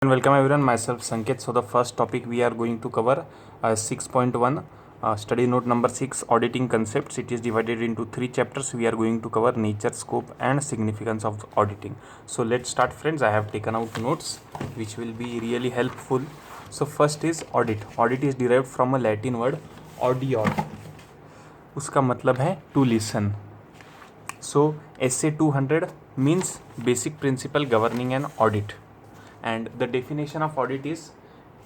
And welcome everyone, myself Sanket. So the first topic we are going to cover 6.1 study note number 6, auditing concepts. It is divided into 3 chapters. We are going to cover nature, scope and significance of auditing. So let's start friends. I have taken out notes which will be really helpful. So first is audit. Audit is derived from a Latin word audior. उसका मतलब है to listen. So SA 200 means basic principle governing an audit. And the definition of audit is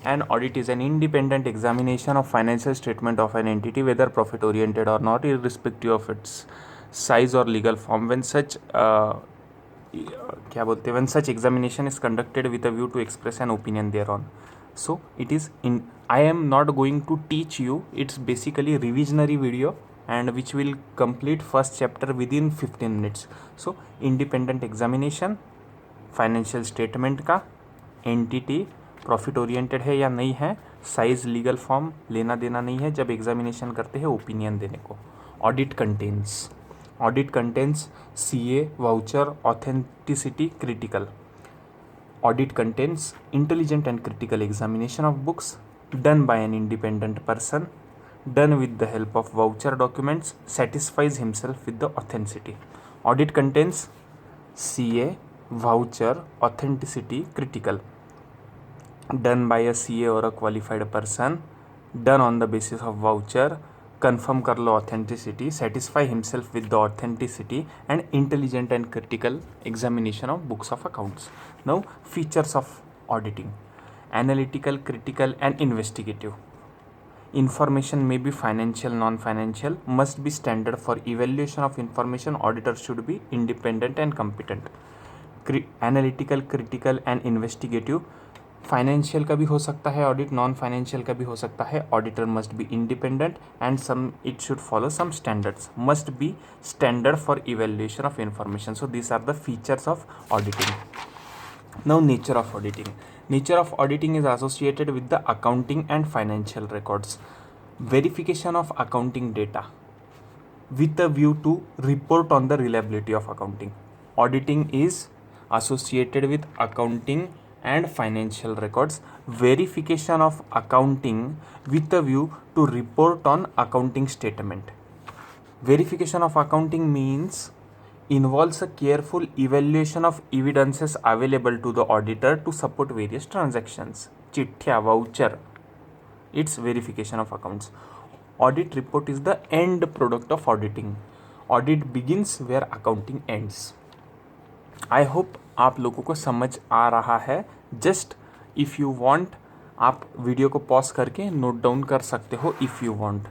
an audit is an independent examination of financial statement of an entity, whether profit oriented or not, irrespective of its size or legal form. When such when such examination is conducted with a view to express an opinion thereon. So it is in, I am not going to teach you, it's basically revisionary video and which will complete first chapter within 15 minutes. So independent examination, financial statement का, entity profit oriented है या नहीं है, size legal form लेना देना नहीं है, जब एग्जामिनेशन करते हैं ओपिनियन देने को. Audit contains CA voucher authenticity critical. Audit contains intelligent and critical examination of books done by an independent person, done with the help of voucher documents, satisfies himself with the authenticity. Audit contains CA, voucher, authenticity, critical, done by a CA or a qualified person, done on the basis of voucher, confirm कर लो authenticity, satisfy himself with the authenticity, and intelligent and critical examination of books of accounts. Now features of auditing: analytical, critical and investigative. Information may be financial, non-financial, must be standard for evaluation of information. Auditor should be independent and competent. Analytical, critical and investigative. Financial का भी हो सकता है audit, non financial का भी हो सकता है. Auditor must be independent and some it should follow some standards, must be standard for evaluation of information. So this are the features of auditing. Now nature of auditing. Nature of auditing is associated with the accounting and financial records. Verification of accounting data with a view to report on the reliability of accounting. Auditing is associated with accounting and financial records. Verification of accounting with a view to report on accounting statement. Verification of accounting means involves a careful evaluation of evidences available to the auditor to support various transactions. चिट्ठिया, voucher, it's verification of accounts. Audit report is the end product of auditing. Audit begins where accounting ends. I hope आप लोगों को समझ आ रहा है. Just if you want आप video को pause करके नोट डाउन कर सकते हो if you want.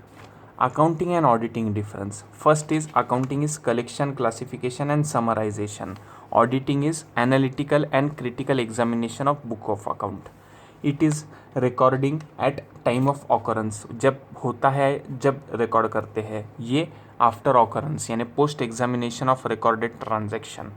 Accounting and auditing difference. First is accounting is collection, classification and summarization. Auditing is analytical and critical examination of book of account. It is recording at time of occurrence. जब होता है, जब record करते हैं. ये after occurrence यानी post examination of recorded transaction.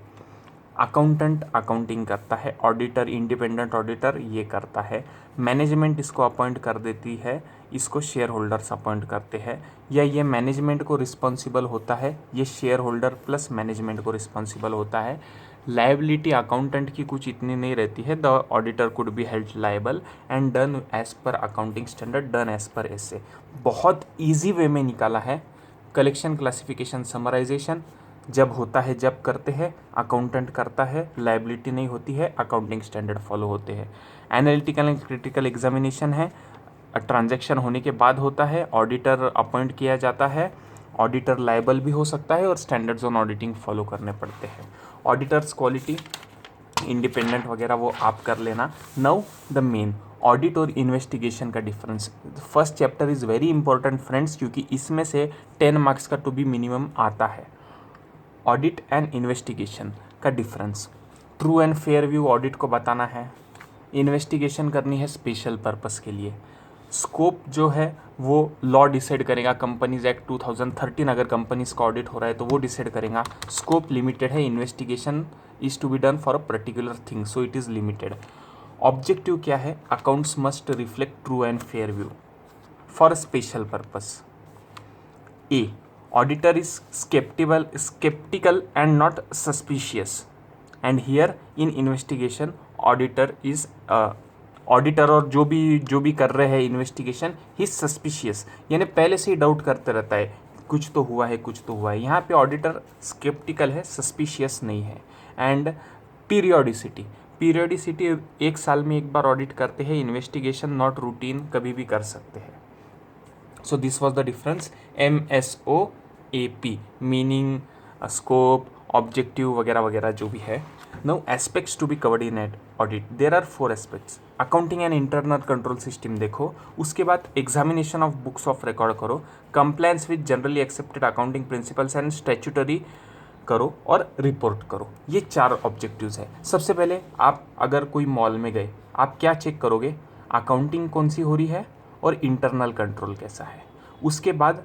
Accountant accounting करता है, ऑडिटर इंडिपेंडेंट ऑडिटर ये करता है. मैनेजमेंट इसको अपॉइंट कर देती है, इसको शेयर होल्डर्स अपॉइंट करते हैं, या ये मैनेजमेंट को रिस्पॉन्सिबल होता है, ये शेयर होल्डर प्लस मैनेजमेंट को रिस्पॉन्सिबल होता है. लायबिलिटी अकाउंटेंट की कुछ इतनी नहीं रहती है. The auditor could be held liable and done as per accounting standard, done as per SA. बहुत ईजी वे में निकाला है. कलेक्शन, क्लासिफिकेशन, समराइजेशन जब होता है, जब करते हैं अकाउंटेंट करता है, लायबिलिटी नहीं होती है, अकाउंटिंग स्टैंडर्ड फॉलो होते हैं. एनालिटिकल एंड क्रिटिकल एग्जामिनेशन है, ट्रांजैक्शन होने के बाद होता है, ऑडिटर अपॉइंट किया जाता है, ऑडिटर लायबल भी हो सकता है और स्टैंडर्ड्स ऑन ऑडिटिंग फॉलो करने पड़ते हैं. ऑडिटर्स क्वालिटी इंडिपेंडेंट वगैरह वो आप कर लेना. नाउ द मेन ऑडिट और इन्वेस्टिगेशन का difference. First chapter is very important friends, क्योंकि इसमें से 10 मार्क्स का टू बी मिनिमम आता है. ऑडिट एंड इन्वेस्टिगेशन का difference. True and fair view audit को बताना है, इन्वेस्टिगेशन करनी है स्पेशल पर्पस के लिए. स्कोप जो है वो लॉ डिसाइड करेगा. कंपनीज एक्ट 2013 अगर कंपनीज का ऑडिट हो रहा है तो वो डिसाइड करेगा. स्कोप लिमिटेड है. Investigation is to be done for a particular thing, so it is limited. Objective क्या है? Accounts must reflect true and fair view for a special purpose. A, auditor is skeptical and not suspicious. And here in investigation, auditor is auditor और जो भी कर रहे हैं investigation, ही suspicious, यानी पहले से ही डाउट करते रहता है कुछ तो हुआ है, कुछ तो हुआ है। यहाँ पे ऑडिटर स्केप्टिकल है, सस्पिशियस नहीं है। एंड पीरियोडिसिटी, पीरियोडिसिटी 1 साल में एक बार ऑडिट करते हैं, इन्वेस्टिगेशन नॉट रूटीन, कभी भी कर सकते हैं। So this was the difference MSOAP, meaning, scope, objective वगैरह वगैरह जो भी है। Now aspects to be covered in at audit, there are 4 aspects. Accounting and internal control system देखो, उसके बाद examination of books of record करो, compliance with generally accepted accounting principles and statutory करो, और रिपोर्ट करो। ये 4 ऑब्जेक्टिव्स है। सबसे पहले आप अगर कोई मॉल में गए, आप क्या चेक करोगे, अकाउंटिंग कौन सी हो रही है और इंटरनल कंट्रोल कैसा है। उसके बाद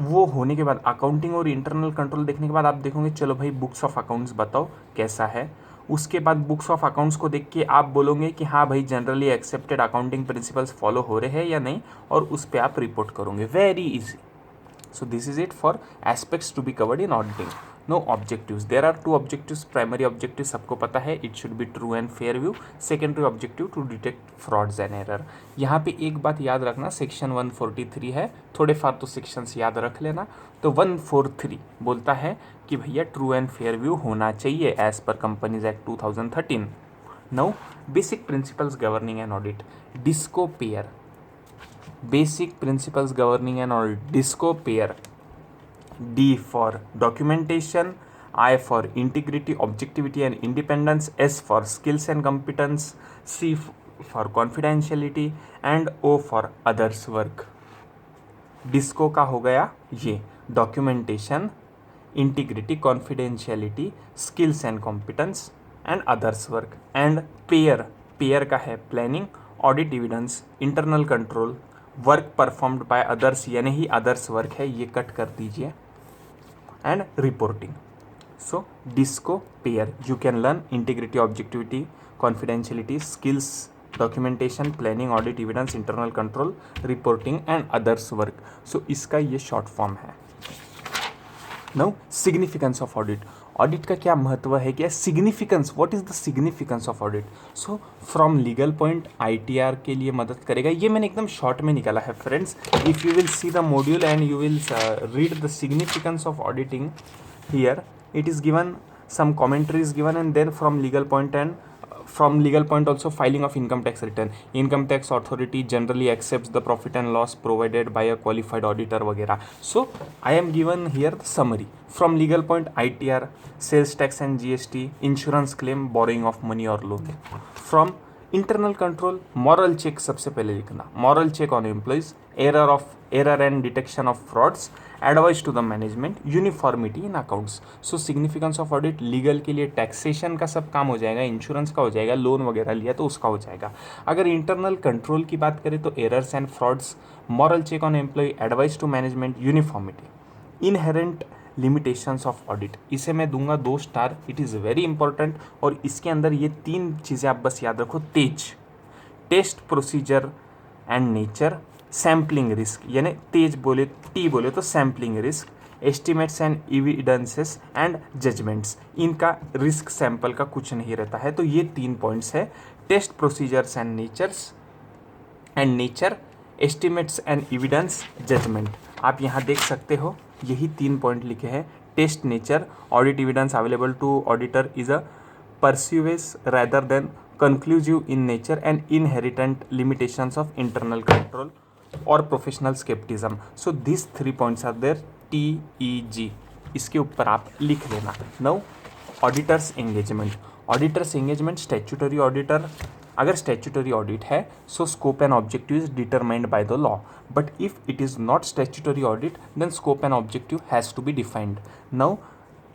वो होने के बाद, अकाउंटिंग और इंटरनल कंट्रोल देखने के बाद आप देखोगे चलो भाई बुक्स ऑफ अकाउंट्स बताओ कैसा है। उसके बाद बुक्स ऑफ अकाउंट्स को देख के आप बोलोगे कि हाँ भाई generally accepted accounting principles follow हो रहे हैं या नहीं, और उस पर आप रिपोर्ट करोगे। Very easy. So this is it for aspects to be covered in auditing. No objectives. There are 2 objectives. Primary objective सबको पता है, it should be true and fair view. Secondary objective to detect frauds and error. यहाँ पे एक बात याद रखना, section 143 है, थोड़े फार तो सेक्शंस याद रख लेना। तो 143 बोलता है कि भैया ट्रू एंड फेयर व्यू होना चाहिए as per companies act 2013। Now basic principles governing an audit, डिस्को पेयर, basic principles governing an audit, DISCO pair, D for documentation, I for integrity, objectivity and independence, S for skills and competence, C for confidentiality and O for others work. DISCO का हो गया ये documentation, integrity, confidentiality, skills and competence and others work. And pair का है planning, audit evidence, internal control, work performed by others, यानी ही others work है, ये कट कर दीजिए, and reporting. So disco pair you can learn integrity, objectivity, confidentiality, skills, documentation, planning, audit evidence, internal control, reporting and others work. So इसका ये short form है। Now significance of audit, audit का क्या महत्व है, क्या significance, what is the significance of audit. So from legal point ITR के लिए मदद करेगा। ये मैंने एकदम शॉर्ट में निकाला है friends. If you will see the module and you will read the significance of auditing, here it is given, some commentary is given, and then from legal point and from legal point also filing of income tax return. Income tax authority generally accepts the profit and loss provided by a qualified auditor वगैरह. So I am given here the summary. From legal point ITR, sales tax and GST, insurance claim, borrowing of money or loan. From internal control, moral check सबसे पहले लिखना, moral check on employees, error and detection of frauds, advice to the management, uniformity in accounts. So significance of audit, legal के लिए taxation का सब काम हो जाएगा, इंश्योरेंस का हो जाएगा, लोन वगैरह लिया तो उसका हो जाएगा. अगर इंटरनल कंट्रोल की बात करें तो errors and frauds, moral check on employ, advice to management, uniformity. Inherent limitations of audit, इसे मैं दूंगा 2 star. It is very important. और इसके अंदर ये 3 चीज़ें आप बस याद रखो. तेज, test procedure and nature, sampling risk, यानी तेज बोले, टी बोले तो sampling risk, estimates and evidences and judgements. इनका रिस्क सैंपल का कुछ नहीं रहता है. तो ये 3 पॉइंट्स है. Test procedures and nature, estimates and evidence, judgement. आप यहाँ देख सकते हो यही 3 पॉइंट लिखे हैं. Test, nature, audit evidence available to auditor is a persuasive rather than conclusive in nature, and inherent limitations of internal control or professional skepticism. So these 3 points are there. TEG इसके ऊपर आप लिख लेना. Now auditor's engagement, statutory auditor. अगर statutory audit है so scope and objective is determined by the law, but if it is not statutory audit then scope and objective has to be defined. Now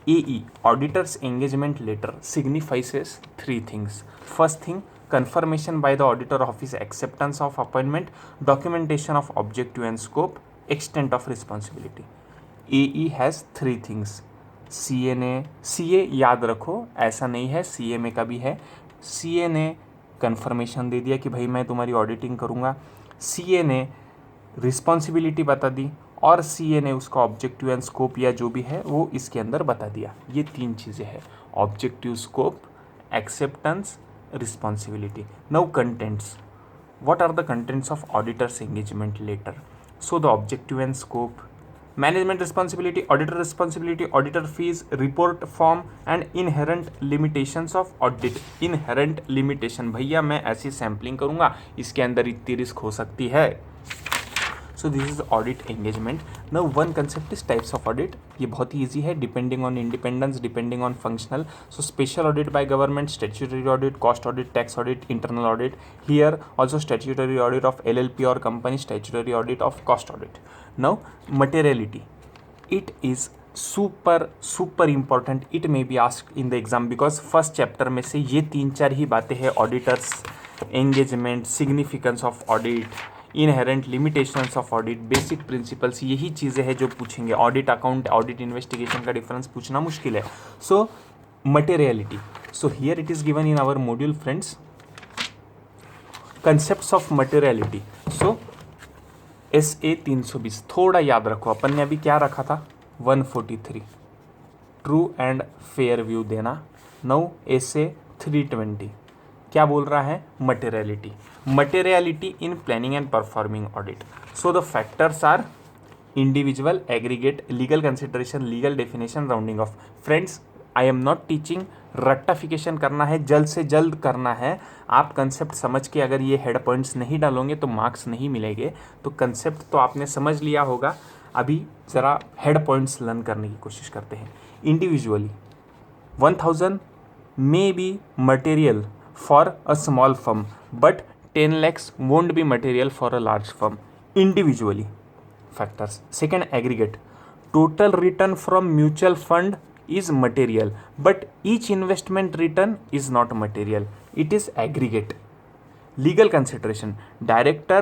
AE, Auditor's Engagement Letter, signifies 3 things. First thing, confirmation by the auditor of his acceptance of appointment, documentation of objective and scope, extent of responsibility. AE has 3 things. CA याद रखो, ऐसा नहीं है, CA में का भी है. CA ने कन्फर्मेशन दे दिया कि भाई मैं तुम्हारी ऑडिटिंग करूँगा. CA ने रिस्पॉन्सिबिलिटी बता दी, और CA ने उसका ऑब्जेक्टिव एंड स्कोप या जो भी है वो इसके अंदर बता दिया. ये 3 चीज़ें हैं. Objective, scope, acceptance responsibility. Now contents. What are the contents of auditor's engagement letter? So the objective and scope, management responsibility, auditor fees, report form and inherent limitations of audit. Inherent limitation, भैया मैं ऐसी sampling करूँगा, इसके अंदर इतनी risk हो सकती है. सो this is audit engagement. Now one concept is types of audit. ये बहुत ही ईजी है, depending on independence, depending on functional. So special audit by government, statutory audit, cost audit, tax audit, internal audit. Here also statutory audit of LLP और company, statutory audit of cost audit. Now materiality, it is super important. It may be asked in the exam because first chapter में से ये 3-4 ही बातें हैं. Auditor's engagement, significance of audit, inherent limitations of audit, basic principles, यही चीज़ें हैं जो पूछेंगे. ऑडिट अकाउंट, ऑडिट इन्वेस्टिगेशन का डिफरेंस पूछना मुश्किल है. So materiality. So here it is given in our module friends, concepts of materiality. So SA 320 थोड़ा याद रखो. अपन ने अभी क्या रखा था? 143 ट्रू एंड फेयर व्यू देना. नाउ SA 320 क्या बोल रहा है? Materiality. Materiality in planning and performing audit. So the factors are individual, aggregate, legal consideration, legal definition, rounding off. Friends I am not teaching रट्टाफिकेशन करना है, जल्द से जल्द करना है. आप कंसेप्ट समझ के अगर ये हेड पॉइंट्स नहीं डालोगे तो मार्क्स नहीं मिलेंगे. तो कंसेप्ट तो आपने समझ लिया होगा, अभी ज़रा हेड पॉइंट्स लर्न करने की कोशिश करते हैं. Individually 1000 may be material for a small firm but 10 lakhs won't be material for a large firm. Individually factors. Second, aggregate. Total return from mutual fund is material, but each investment return is not material. It is aggregate. Legal consideration. Director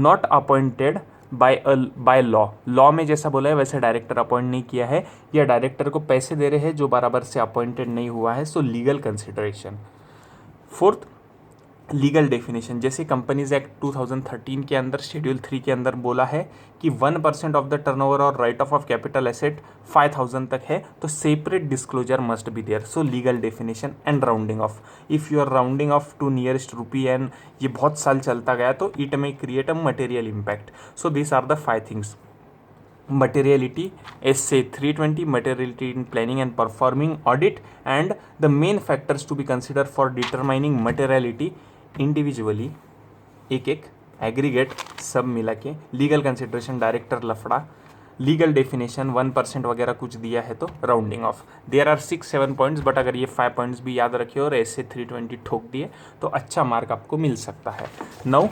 not appointed by law. Law में जैसा बोला है वैसे director appoint नहीं किया है, या director को पैसे दे रहे हैं जो बराबर से अपॉइंटेड नहीं हुआ है. सो legal consideration. Fourth, legal definition. जैसे कंपनीज एक्ट 2013 के अंदर शेड्यूल 3 के अंदर बोला है कि 1% ऑफ द टर्नओवर और राइट ऑफ कैपिटल एसेट 5000 तक है, तो separate disclosure must be there. So legal definition and rounding off. If you are rounding off to nearest rupee and ये बहुत साल चलता गया तो it may create a material impact. So this are the 5 things. Materiality, SA 320, materiality in planning and performing audit, and the main factors to be considered for determining materiality individually, एक aggregate, सब मिला के, legal consideration, director लफड़ा, legal definition 1% वगैरह कुछ दिया है तो rounding off. There are 6-7 points, but अगर ये 5 पॉइंट्स भी याद रखे और SA 320 ठोक दिए तो अच्छा मार्क आपको मिल सकता है. नाउ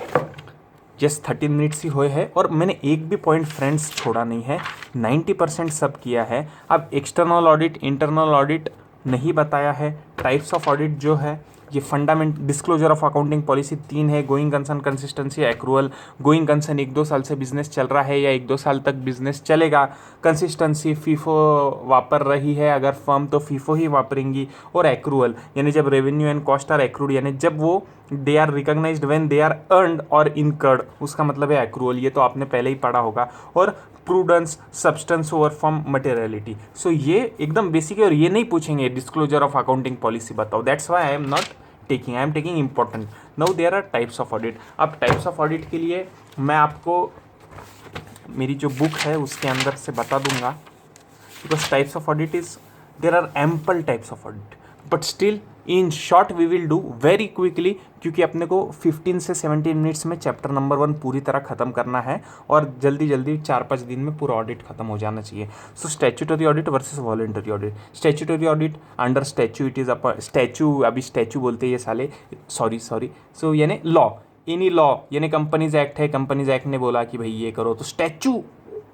जस्ट 13 मिनट्स ही हुए हैं और मैंने एक भी पॉइंट फ्रेंड्स छोड़ा नहीं है, 90% सब किया है. अब एक्सटर्नल ऑडिट, इंटरनल ऑडिट नहीं बताया है. टाइप्स ऑफ ऑडिट जो है ये fundament, disclosure of accounting policy 3 है. Going concern, consistency, accrual. Going concern 1-2 साल से बिजनेस चल रहा है या 1-2 साल तक बिजनेस चलेगा. कंसिस्टेंसी, फीफो वापर रही है अगर फर्म तो फीफो ही वापरेंगी. और एक्रूअल यानी जब revenue and cost are accrued, यानी जब वो they are recognised when they are earned और इनकर्ड, उसका मतलब है एक्रूअल. ये तो आपने पहले ही पढ़ा होगा. और prudence, substance over form, materiality. So ये एकदम बेसिक है और ये नहीं पूछेंगे डिस्क्लोजर ऑफ अकाउंटिंग पॉलिसी बताओ. That's why I am not taking, I am taking important. Now there are types of audit. अब टाइप्स ऑफ ऑडिट के लिए मैं आपको मेरी जो बुक है उसके अंदर से बता दूंगा, because types of audit is, there are ample types of audit, but still in short we will do very quickly, क्योंकि अपने को 15 से 17 मिनट्स में चैप्टर नंबर 1 पूरी तरह ख़त्म करना है और जल्दी जल्दी 4-5 दिन में पूरा ऑडिट खत्म हो जाना चाहिए. So statutory audit versus voluntary audit. Statutory audit under statute, it is statute, अभी स्टैच्यू बोलते हैं ये साले, सॉरी. सो यानी लॉ, एनी लॉ, यानी कंपनीज एक्ट है, कंपनीज एक्ट ने बोला कि भाई ये करो तो स्टैच्यू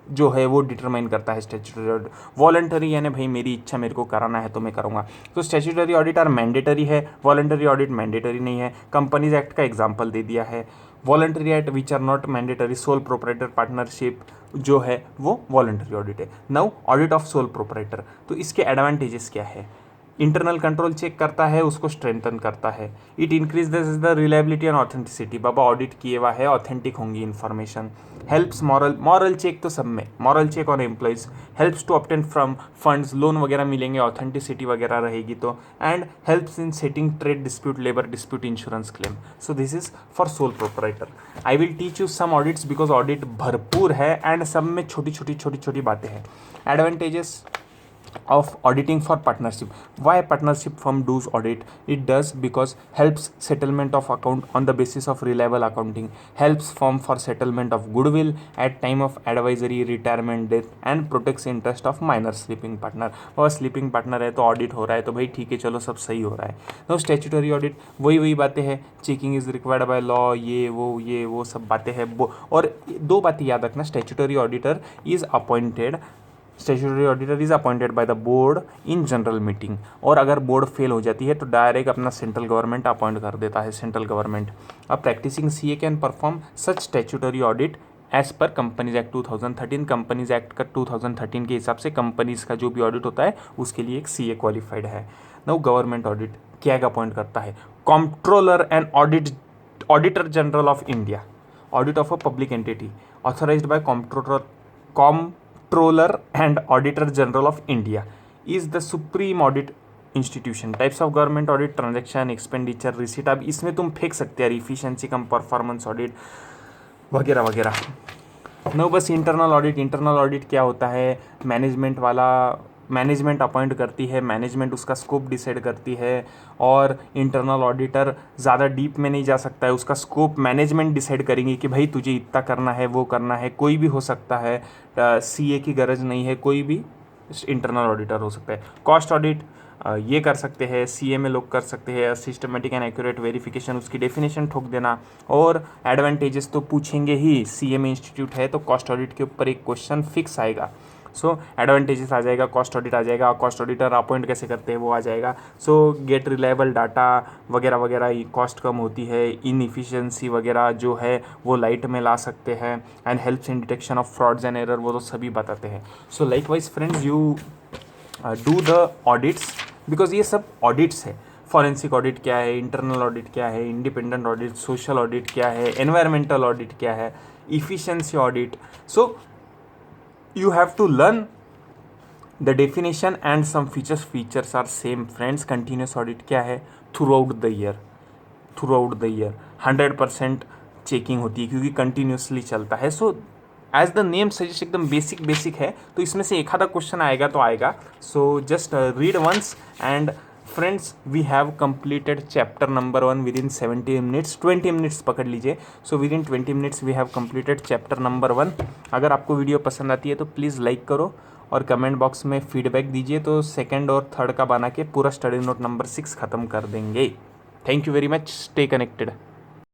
जो है वो डिटरमाइन करता है स्टैट्यूटरी ऑडिट. वॉलंटरी यानी भाई मेरी इच्छा, मेरे को कराना है तो मैं करूँगा. तो स्टैट्यूटरी ऑडिट आर मैंडेटरी है, वॉलंटरी ऑडिट मैंडेटरी नहीं है. कंपनीज एक्ट का एग्जांपल दे दिया है. Voluntary act which are not mandatory, sole proprietor partnership जो है वो वॉलंटरी ऑडिट है. Now audit of sole proprietor, तो इसके एडवांटेजेस क्या है? इंटरनल कंट्रोल चेक करता है, उसको स्ट्रेंथन करता है। It increase the reliability and authenticity, Baba audit किए हुआ है, ऑथेंटिक होंगी इन्फॉर्मेशन। हेल्प्स मॉरल चेक, तो सब में moral check on employees, helps to obtain from funds, loan वगैरह मिलेंगे, ऑथेंटिसिटी वगैरह रहेगी तो, and helps in setting trade dispute, labour dispute, insurance claim. So this is for sole proprietor. I will teach you some audits because audit भरपूर है and सब में छोटी छोटी बातें हैं। Advantages of auditing for partnership. Why partnership firm does audit? It does because helps settlement of account on the basis of reliable accounting, helps firm for settlement of goodwill at time of advisory, retirement, death, and protects interest of minor sleeping partner. और sleeping partner है तो audit हो रहा है तो भाई ठीक है, चलो सब सही हो रहा है। तो स्टैट्यूटरी ऑडिट वही बातें हैं, checking is required by law, ये वो सब बातें हैं। और दो बातें याद रखना, statutory auditor is appointed, statutory auditor is appointed by the board in general meeting, और अगर बोर्ड फेल हो जाती है तो डायरेक्ट अपना सेंट्रल गवर्नमेंट अपॉइंट कर देता है, सेंट्रल गवर्नमेंट। अब practising CA can perform such statutory audit as per companies act 2013। Companies act का 2013 के हिसाब से कंपनीज का जो भी ऑडिट होता है उसके लिए एक सीए क्वालिफाइड है। नाउ गवर्नमेंट ऑडिट क्या अपॉइंट करता है? Controller and auditor general of India, audit of a public entity authorised bye Comptroller and Auditor General of India is the supreme audit institution. Types of government audit: transaction, expenditure, receipt। अब इसमें तुम फेंक सकते हैं efficiency कम, performance audit वगैरह वगैरह। No बस internal audit क्या होता है? मैनेजमेंट वाला, मैनेजमेंट अपॉइंट करती है, मैनेजमेंट उसका स्कोप डिसाइड करती है, और इंटरनल ऑडिटर ज़्यादा डीप में नहीं जा सकता है, उसका स्कोप मैनेजमेंट डिसाइड करेंगे कि भाई तुझे इतना करना है, वो करना है, कोई भी हो सकता है, सीए की गरज नहीं है, कोई भी इंटरनल ऑडिटर हो सकता है। कॉस्ट ऑडिट ये कर सकते हैं, सीए में लोग कर सकते हैं, सिस्टमेटिक एंड एक्यूरेट वेरिफिकेशन, उसकी डेफिनेशन ठोक देना। और एडवांटेजेस तो पूछेंगे ही, सीए में इंस्टीट्यूट है तो कॉस्ट ऑडिट के ऊपर एक क्वेश्चन फिक्स आएगा। सो एडवांटेजेस आ जाएगा, कॉस्ट ऑडिट आ जाएगा, कॉस्ट ऑडिटर अपॉइंट कैसे करते हैं वो आ जाएगा। सो गेट रिलायबल डाटा वगैरह वगैरह, कॉस्ट कम होती है, इनएफिशिएंसी वगैरह जो है वो लाइट में ला सकते हैं, and helps in detection of frauds and error, वो तो सभी बताते हैं। सो likewise friends, you do the audits because ये सब ऑडिट्स है। फॉरेंसिक ऑडिट क्या है, इंटरनल ऑडिट क्या है, इंडिपेंडेंट ऑडिट, सोशल ऑडिट क्या है, एनवायरमेंटल ऑडिट क्या है, efficiency audit. So you have to learn the definition and some features are same friends। continuous audit क्या है? throughout the year 100% चेकिंग होती है क्योंकि कंटिन्यूसली चलता है। So as the name suggest एकदम बेसिक है, तो इसमें से एक आधा क्वेश्चन आएगा तो आएगा। So just read once and friends, we have completed chapter number 1 within 70 minutes, 20 minutes पकड़ लीजिए। So within 20 minutes we have completed chapter number 1। अगर आपको वीडियो पसंद आती है तो प्लीज़ लाइक करो और कमेंट बॉक्स में फीडबैक दीजिए, तो सेकंड और थर्ड का बना के पूरा स्टडी नोट नंबर 6 ख़त्म कर देंगे। Thank you very much, stay connected.